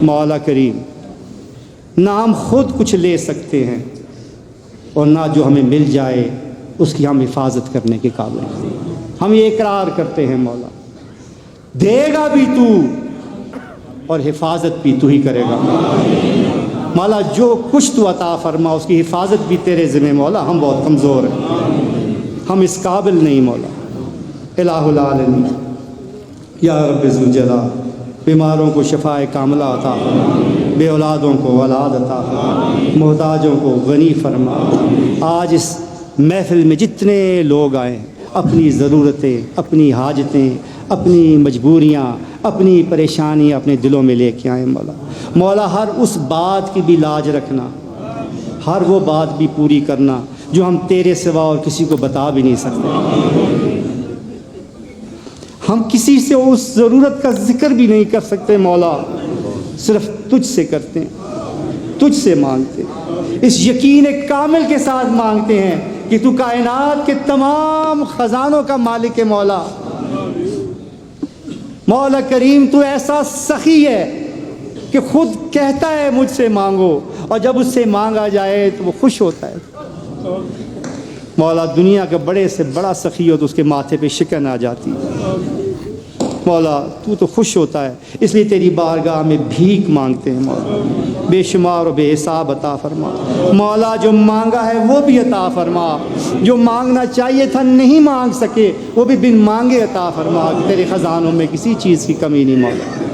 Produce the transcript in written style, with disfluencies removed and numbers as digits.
مولا کریم، نہ ہم خود کچھ لے سکتے ہیں اور نہ جو ہمیں مل جائے اس کی ہم حفاظت کرنے کے قابل ہیں۔ ہم یہ اقرار کرتے ہیں مولا، دے گا بھی تو اور حفاظت بھی تو ہی کرے گا مولا۔ جو کچھ تو عطا فرما اس کی حفاظت بھی تیرے ذمہ مولا۔ ہم بہت کمزور ہیں، ہم اس قابل نہیں مولا۔ الہ العالمین یا رب ذوالجلال، بیماروں کو شفائے کاملہ عطا فرما، بے اولادوں کو اولاد عطا فرما، محتاجوں کو غنی فرما۔ آج اس محفل میں جتنے لوگ آئے ہیں اپنی ضرورتیں، اپنی حاجتیں، اپنی مجبوریاں، اپنی پریشانیاں اپنے دلوں میں لے کے آئیں مولا۔ مولا ہر اس بات کی بھی لاج رکھنا، ہر وہ بات بھی پوری کرنا جو ہم تیرے سوا اور کسی کو بتا بھی نہیں سکتے۔ ہم کسی سے اس ضرورت کا ذکر بھی نہیں کر سکتے مولا، صرف تجھ سے کرتے ہیں، تجھ سے مانگتے ہیں، اس یقین کامل کے ساتھ مانگتے ہیں کہ تو کائنات کے تمام خزانوں کا مالک ہے مولا۔ مولا کریم تو ایسا سخی ہے کہ خود کہتا ہے مجھ سے مانگو، اور جب اس سے مانگا جائے تو وہ خوش ہوتا ہے مولا۔ دنیا کا بڑے سے بڑا سخی ہو تو اس کے ماتھے پہ شکن آ جاتی مولا۔ تو خوش ہوتا ہے، اس لیے تیری بارگاہ میں بھیک مانگتے ہیں مولا۔ بے شمار و بے حساب عطا فرما مولا۔ جو مانگا ہے وہ بھی عطا فرما، جو مانگنا چاہیے تھا نہیں مانگ سکے وہ بھی بن مانگے عطا فرما۔ تیرے خزانوں میں کسی چیز کی کمی نہیں مولا۔